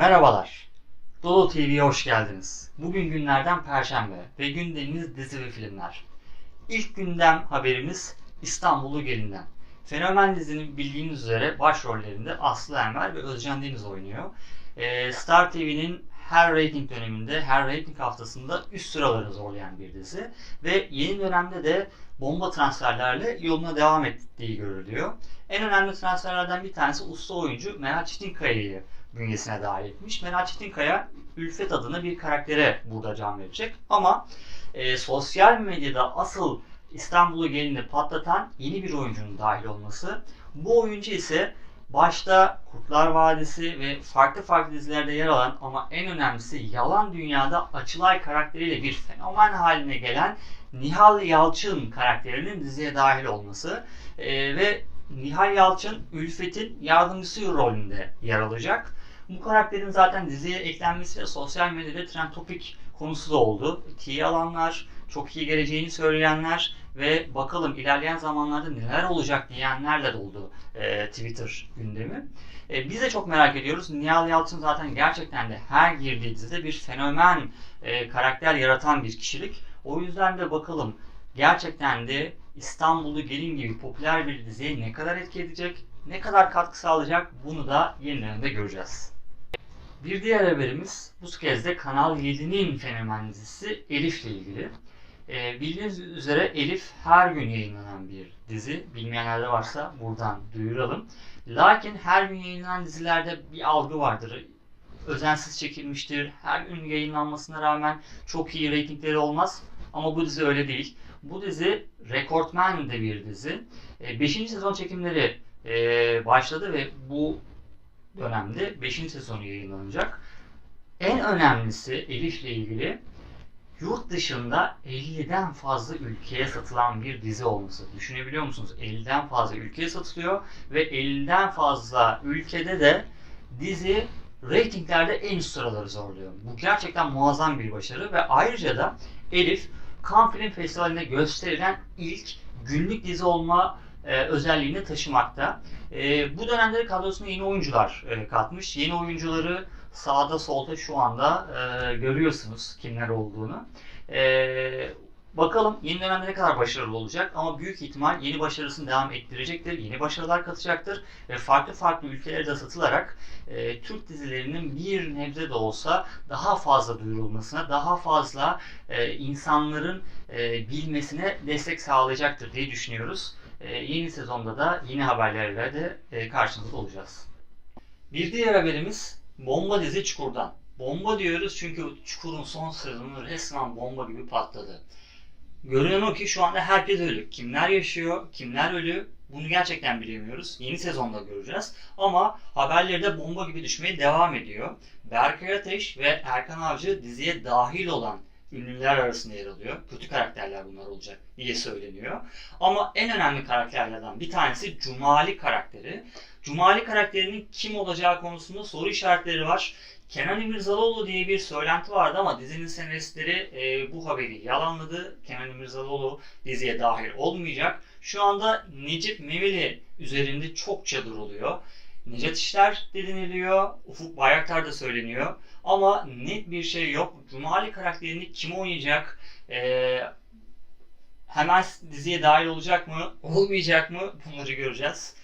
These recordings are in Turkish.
Merhabalar, Dolu TV'ye hoş geldiniz. Bugün günlerden Perşembe ve gündemimiz dizi ve filmler. İlk gündem haberimiz İstanbul'u Gelin'den. Fenomen dizinin bildiğiniz üzere başrollerinde Aslı Enver ve Özcan Deniz oynuyor. Star TV'nin her reyting döneminde, her reyting haftasında üst sıraları zorlayan bir dizi. Ve yeni dönemde de bomba transferlerle yoluna devam ettiği görülüyor. En önemli transferlerden bir tanesi usta oyuncu Meral Çetinkaya'yı bünyesine dahil etmiş. Meral Çetinkaya, Ülfet adına bir karaktere burada can verecek. Ama sosyal medyada asıl İstanbul'u Gelin'i patlatan yeni bir oyuncunun dahil olması. Bu oyuncu ise başta Kurtlar Vadisi ve farklı dizilerde yer alan ama en önemlisi Yalan Dünya'da Açılay karakteriyle bir fenomen haline gelen Nihal Yalçın karakterinin diziye dahil olması ve Nihal Yalçın Ülfet'in yardımcısı rolünde yer alacak. Bu karakterin zaten diziye eklenmesi ve sosyal medyada trend topik konusu da oldu. Tiye alanlar, çok iyi geleceğini söyleyenler ve bakalım ilerleyen zamanlarda neler olacak diyenlerle doldu Twitter gündemi. Biz de çok merak ediyoruz. Nihal Yalçın zaten gerçekten de her girdiği dizide bir fenomen karakter yaratan bir kişilik. O yüzden de bakalım gerçekten de İstanbul'u Gelin gibi popüler bir diziye ne kadar etki edecek, ne kadar katkı sağlayacak bunu da yeni dönemde göreceğiz. Bir diğer haberimiz bu kez de Kanal 7'nin fenomen dizisi Elif'le ilgili. Bildiğiniz üzere Elif her gün yayınlanan bir dizi. Bilmeyenler de varsa buradan duyuralım. Lakin her gün yayınlanan dizilerde bir algı vardır. Özensiz çekilmiştir. Her gün yayınlanmasına rağmen çok iyi reytingleri olmaz. Ama bu dizi öyle değil. Bu dizi rekortmen de bir dizi. 5. sezon çekimleri başladı ve bu dönemde 5. sezonu yayınlanacak. En önemlisi Elif'le ilgili yurt dışında 50'den fazla ülkeye satılan bir dizi olması. Düşünebiliyor musunuz? 50'den fazla ülkeye satılıyor ve 50'den fazla ülkede de dizi reytinglerde en üst sıraları zorluyor. Bu gerçekten muazzam bir başarı ve ayrıca da Elif Cannes Film Festivali'nde gösterilen ilk günlük dizi olma özelliğini taşımakta. Bu dönemde kadrosuna yeni oyuncular katmış. Yeni oyuncuları sağda solda şu anda görüyorsunuz kimler olduğunu. Bakalım yeni dönemde ne kadar başarılı olacak ama büyük ihtimal yeni başarısını devam ettirecektir. Yeni başarılar katacaktır ve farklı ülkelere de satılarak Türk dizilerinin bir nebze de olsa daha fazla duyurulmasına, daha fazla insanların bilmesine destek sağlayacaktır diye düşünüyoruz. Yeni sezonda da yeni haberlerle de karşınızda olacağız. Bir diğer haberimiz bomba dizi Çukur'dan. Bomba diyoruz çünkü Çukur'un son sezonu resmen bomba gibi patladı. Görünen o ki şu anda herkes ölü. Kimler yaşıyor, kimler ölü bunu gerçekten bilemiyoruz. Yeni sezonda göreceğiz. Ama haberleri de bomba gibi düşmeye devam ediyor. Berkay Ateş ve Erkan Avcı diziye dahil olan ünlüler arasında yer alıyor. Kötü karakterler bunlar olacak diye söyleniyor. Ama en önemli karakterlerden bir tanesi Cumali karakteri. Cumali karakterinin kim olacağı konusunda soru işaretleri var. Kenan İmirzalıoğlu diye bir söylenti vardı ama dizinin senaristleri bu haberi yalanladı. Kenan İmirzalıoğlu diziye dahil olmayacak. Şu anda Necip Memeli üzerinde çokça duruluyor. Necat İşler de deniliyor, Ufuk Bayraktar da söyleniyor. Ama net bir şey yok. Cumali karakterini kim oynayacak? Hemen diziye dahil olacak mı? Olmayacak mı? Bunları göreceğiz.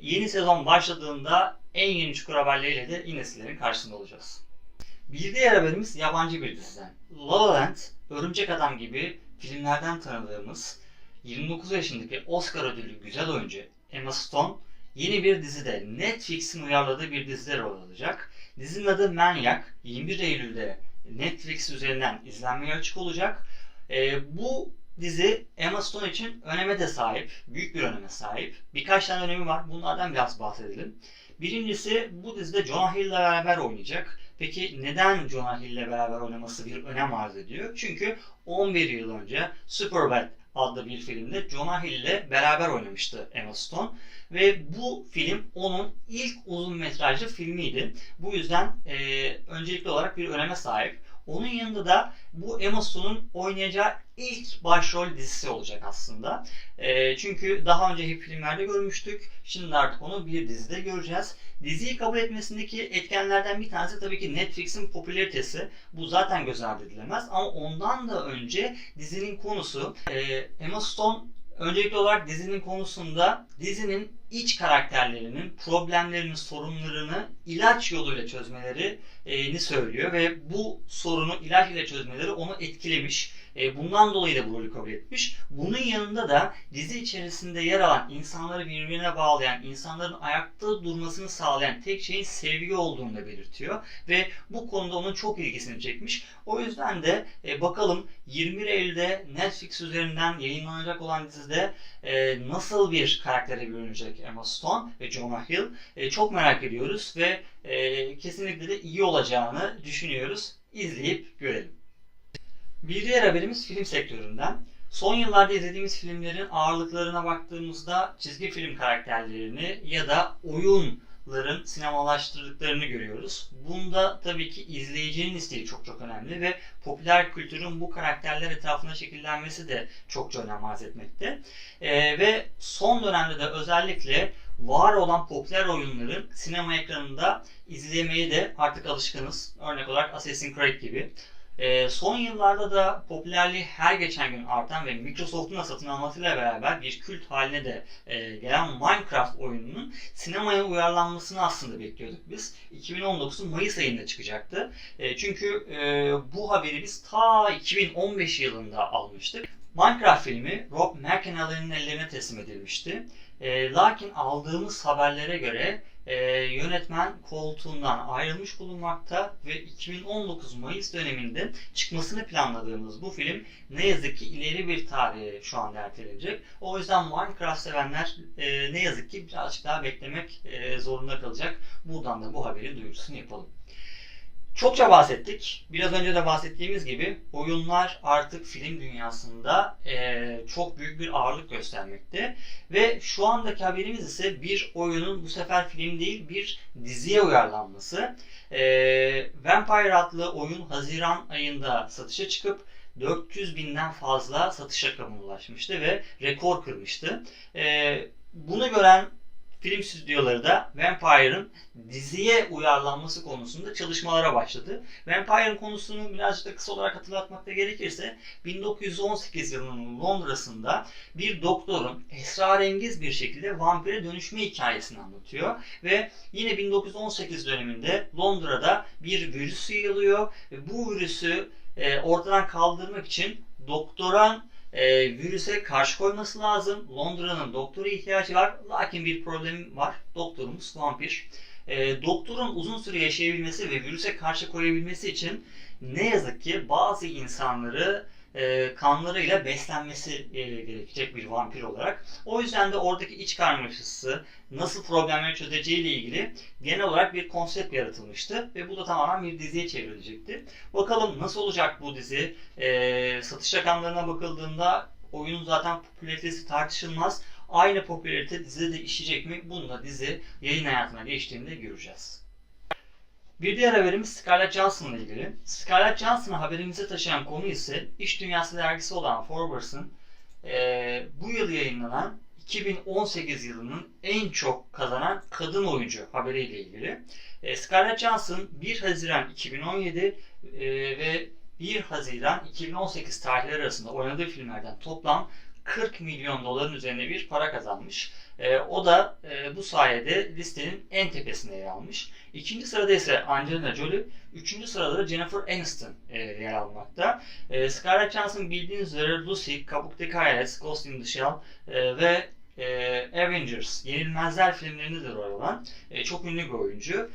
Yeni sezon başladığında en yeni Çukur haberleriyle de yine sizlerin karşısında olacağız. Bir diğer haberimiz yabancı bir diziden. La La Land, Örümcek Adam gibi filmlerden tanıdığımız 29 yaşındaki Oscar ödüllü güzel oyuncu Emma Stone yeni bir dizide Netflix'in uyarladığı bir dizide rol alacak. Dizinin adı Maniac. 21 Eylül'de Netflix üzerinden izlenmeye açık olacak. Bu dizi Emma Stone için öneme de sahip. Büyük bir öneme sahip. Birkaç tane önemi var. Bunlardan biraz bahsedelim. Birincisi bu dizide Jonah Hill ile beraber oynayacak. Peki neden Jonah Hill ile beraber oynaması bir önem arz ediyor? Çünkü 11 yıl önce Superbad adlı bir filmde Jonah Hill ile beraber oynamıştı Emma Stone. Ve bu film onun ilk uzun metrajlı filmiydi. Bu yüzden öncelikli olarak bir öneme sahip. Onun yanında da bu Emma Stone'un oynayacağı ilk başrol dizisi olacak aslında. Çünkü daha önce hep filmlerde görmüştük. Şimdi artık onu bir dizide göreceğiz. Diziyi kabul etmesindeki etkenlerden bir tanesi tabii ki Netflix'in popülaritesi. Bu zaten göz ardı edilemez. Ama ondan da önce dizinin konusu. Emma Stone öncelikli olarak dizinin konusunda dizinin iç karakterlerinin problemlerini, sorunlarını ilaç yoluyla çözmelerini söylüyor ve bu sorunu ilaç ile çözmeleri onu etkilemiş. Bundan dolayı da bu rolü kabul etmiş. Bunun yanında da dizi içerisinde yer alan, insanları birbirine bağlayan, insanların ayakta durmasını sağlayan tek şeyin sevgi olduğunu da belirtiyor. Ve bu konuda onun çok ilgisini çekmiş. O yüzden de bakalım 21 Eylül'de Netflix üzerinden yayınlanacak olan dizide nasıl bir karaktere bürünecek Emma Stone ve Jonah Hill çok merak ediyoruz ve kesinlikle de iyi olacağını düşünüyoruz. İzleyip görelim. Bir diğer haberimiz film sektöründen. Son yıllarda izlediğimiz filmlerin ağırlıklarına baktığımızda çizgi film karakterlerini ya da oyunların sinemalaştırdıklarını görüyoruz. Bunda tabii ki izleyicinin isteği çok önemli ve popüler kültürün bu karakterler etrafında şekillenmesi de çok önem arz etmekte. Ve son dönemde de özellikle var olan popüler oyunların sinema ekranında izlemeye de artık alışkınız. Örnek olarak Assassin's Creed gibi. Son yıllarda da popülerliği her geçen gün artan ve Microsoft'un da satın almasıyla beraber bir kült haline de gelen Minecraft oyununun sinemaya uyarlanmasını aslında bekliyorduk biz. 2019'un Mayıs ayında çıkacaktı. Çünkü bu haberi biz ta 2015 yılında almıştık. Minecraft filmi Rob McElhenney'nin ellerine teslim edilmişti. Lakin aldığımız haberlere göre yönetmen koltuğundan ayrılmış bulunmakta ve 2019 Mayıs döneminde çıkmasını planladığımız bu film ne yazık ki ileri bir tarihe şu anda ertelenecek. O yüzden Minecraft sevenler ne yazık ki birazcık daha beklemek zorunda kalacak. Buradan da bu haberin duyurusunu yapalım. Çokça bahsettik. Biraz önce de bahsettiğimiz gibi oyunlar artık film dünyasında çok büyük bir ağırlık göstermekte. Ve şu andaki haberimiz ise bir oyunun bu sefer film değil bir diziye uyarlanması. Vampire adlı oyun Haziran ayında satışa çıkıp 400 binden fazla satış rakamına ulaşmıştı ve rekor kırmıştı. Bunu gören film stüdyoları da Vampire'ın diziye uyarlanması konusunda çalışmalara başladı. Vampire'ın konusunu birazcık da kısa olarak hatırlatmakta gerekirse 1918 yılının Londra'sında bir doktorun esrarengiz bir şekilde vampire dönüşme hikayesini anlatıyor. Ve yine 1918 döneminde Londra'da bir virüs yayılıyor ve bu virüsü ortadan kaldırmak için doktoran virüse karşı koyması lazım. Londra'nın doktora ihtiyacı var. Lakin bir problem var. Doktorumuz vampir. Doktorun uzun süre yaşayabilmesi ve virüse karşı koyabilmesi için ne yazık ki bazı insanları kanlarıyla beslenmesi gerekecek bir vampir olarak. O yüzden de oradaki iç karmaşası nasıl problemleri çözeceği ile ilgili genel olarak bir konsept yaratılmıştı ve bu da tamamen bir diziye çevrilecekti. Bakalım nasıl olacak bu dizi? Satış rakamlarına bakıldığında oyunun zaten popülaritesi tartışılmaz. Aynı popülarite dizide de işleyecek mi? Bunu da dizi yayın hayatına geçtiğinde göreceğiz. Bir diğer haberimiz Scarlett Johansson'la ilgili. Scarlett Johansson'ı haberimize taşıyan konu ise İş Dünyası dergisi olan Forbes'ın bu yıl yayınlanan 2018 yılının en çok kazanan kadın oyuncu haberiyle ilgili. Scarlett Johansson 1 Haziran 2017 ve 1 Haziran 2018 tarihleri arasında oynadığı filmlerden toplam 40 milyon doların üzerinde bir para kazanmış. O da bu sayede listenin en tepesinde yer almış. İkinci sırada ise Angelina Jolie, üçüncü sırada da Jennifer Aniston yer almakta. Scarlett Johansson bildiğiniz üzere Lucy, Kabuktaki Hayalet, Ghost in the Shell ve Avengers, Yenilmezler filmlerinde de rol alan çok ünlü bir oyuncu.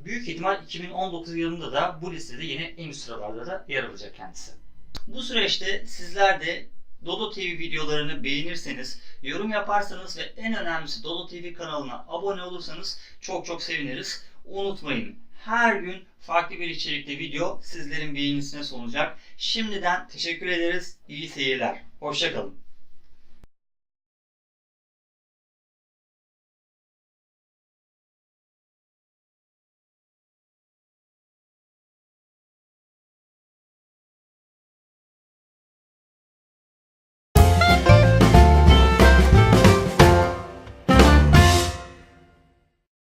Büyük ihtimal 2019 yılında da bu listede yine en üst sıralarda da yer alacak kendisi. Bu süreçte sizler de Dodo TV videolarını beğenirseniz, yorum yaparsanız ve en önemlisi Dodo TV kanalına abone olursanız çok seviniriz. Unutmayın, her gün farklı bir içerikte video sizlerin beğenisine sunulacak. Şimdiden teşekkür ederiz. İyi seyirler. Hoşça kalın.